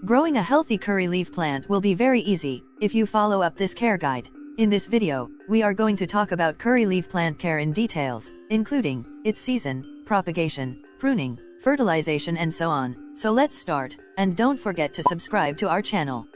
Growing a healthy curry leaf plant will be very easy if you follow up this care guide. In this video, we are going to talk about curry leaf plant care in details, including its season, propagation, pruning, fertilization and so on. So let's start, and don't forget to subscribe to our channel.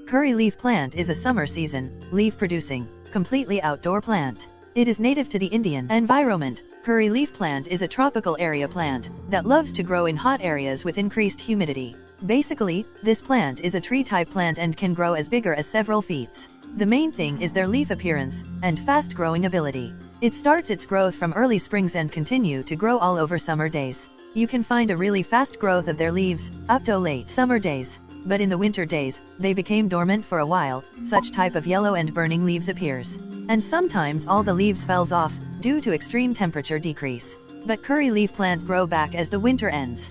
Curry leaf plant is a summer season, leaf-producing, completely outdoor plant. It is native to the Indian environment. Curry leaf plant is a tropical area plant that loves to grow in hot areas with increased humidity. Basically, this plant is a tree-type plant and can grow as bigger as several feet. The main thing is their leaf appearance and fast-growing ability. It starts its growth from early springs and continue to grow all over summer days. You can find a really fast growth of their leaves up to late summer days. But in the winter days, they became dormant for a while. Such type of yellow and burning leaves appears. And sometimes all the leaves falls off due to extreme temperature decrease. But curry leaf plant grow back as the winter ends.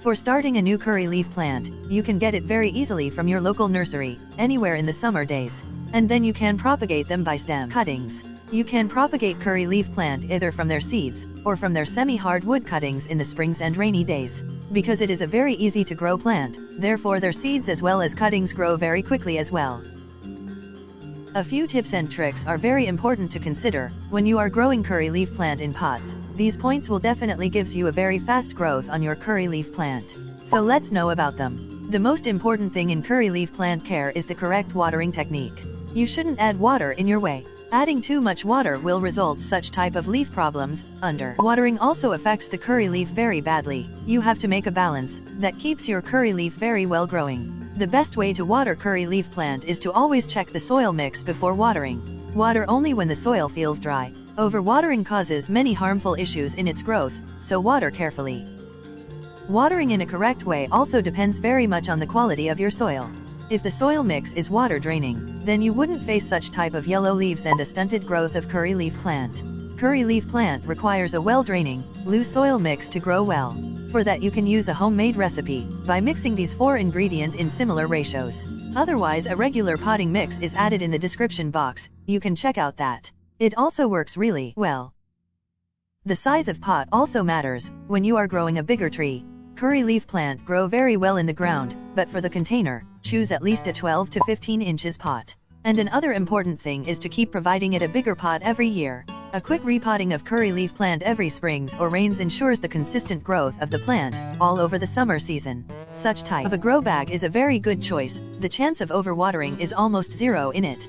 For starting a new curry leaf plant, you can get it very easily from your local nursery, anywhere in the summer days. And then you can propagate them by stem cuttings. You can propagate curry leaf plant either from their seeds, or from their semi-hard wood cuttings in the springs and rainy days. Because it is a very easy to grow plant, therefore their seeds as well as cuttings grow very quickly as well. A few tips and tricks are very important to consider when you are growing curry leaf plant in pots. These points will definitely gives you a very fast growth on your curry leaf plant. So let's know about them. The most important thing in curry leaf plant care is the correct watering technique. You shouldn't add water in your way. Adding too much water will result such type of leaf problems. Under-watering also affects the curry leaf very badly. You have to make a balance that keeps your curry leaf very well growing. The best way to water curry leaf plant is to always check the soil mix before watering. Water only when the soil feels dry. Overwatering causes many harmful issues in its growth, so water carefully. Watering in a correct way also depends very much on the quality of your soil. If the soil mix is water draining, then you wouldn't face such type of yellow leaves and a stunted growth of curry leaf plant. Curry leaf plant requires a well-draining, loose soil mix to grow well. For that you can use a homemade recipe by mixing these 4 ingredients in similar ratios. Otherwise a regular potting mix is added in the description box. You can check out that. It also works really well. The size of pot also matters when you are growing a bigger tree. Curry leaf plant grow very well in the ground, but for the container, choose at least a 12 to 15 inches pot. And another important thing is to keep providing it a bigger pot every year. A quick repotting of curry leaf plant every springs or rains ensures the consistent growth of the plant all over the summer season. Such type of a grow bag is a very good choice. The chance of overwatering is almost zero in it.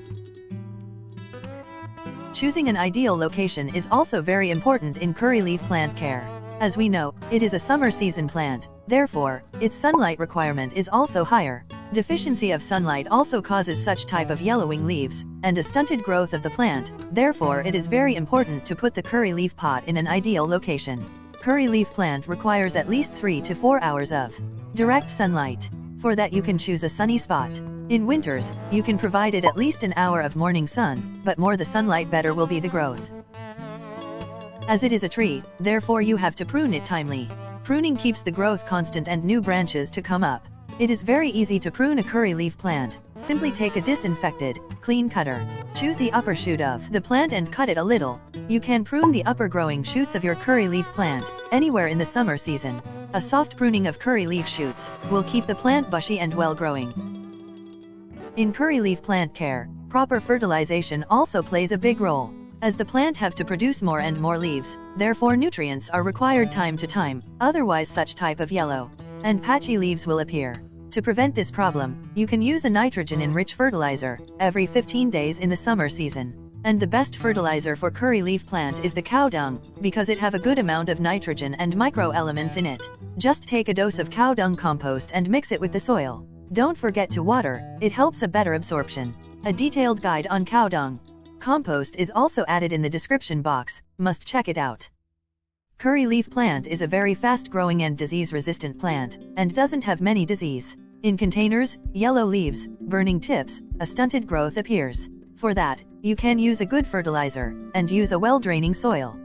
Choosing an ideal location is also very important in curry leaf plant care. As we know, it is a summer season plant, therefore, its sunlight requirement is also higher. Deficiency of sunlight also causes such type of yellowing leaves, and a stunted growth of the plant, therefore it is very important to put the curry leaf pot in an ideal location. Curry leaf plant requires at least 3 to 4 hours of direct sunlight. For that you can choose a sunny spot. In winters, you can provide it at least an hour of morning sun, but more the sunlight better will be the growth. As it is a tree, therefore you have to prune it timely. Pruning keeps the growth constant and new branches to come up. It is very easy to prune a curry leaf plant. Simply take a disinfected, clean cutter. Choose the upper shoot of the plant and cut it a little. You can prune the upper growing shoots of your curry leaf plant anywhere in the summer season. A soft pruning of curry leaf shoots will keep the plant bushy and well growing. In curry leaf plant care, proper fertilization also plays a big role. As the plant have to produce more and more leaves, therefore nutrients are required time to time, otherwise such type of yellow and patchy leaves will appear. To prevent this problem, you can use a nitrogen-enriched fertilizer every 15 days in the summer season. And the best fertilizer for curry leaf plant is the cow dung, because it have a good amount of nitrogen and microelements in it. Just take a dose of cow dung compost and mix it with the soil. Don't forget to water, it helps a better absorption. A detailed guide on cow dung compost is also added in the description box, must check it out. Curry leaf plant is a very fast-growing and disease-resistant plant, and doesn't have many disease. In containers, yellow leaves, burning tips, a stunted growth appears. For that, you can use a good fertilizer, and use a well-draining soil.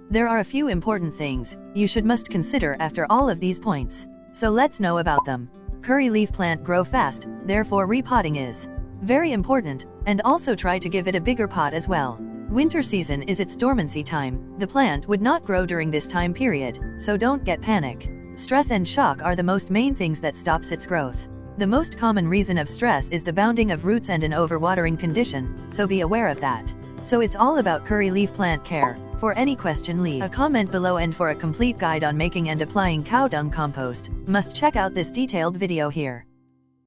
There are a few important things you must consider after all of these points. So let's know about them. Curry leaf plant grow fast, therefore repotting is very important, and also try to give it a bigger pot as well. Winter season is its dormancy time. The plant would not grow during this time period, so don't get panic. Stress and shock are the most main things that stops its growth. The most common reason of stress is the bounding of roots and an overwatering condition, so be aware of that. So it's all about curry leaf plant care. For any question, leave a comment below, and for a complete guide on making and applying cow dung compost, must check out this detailed video here.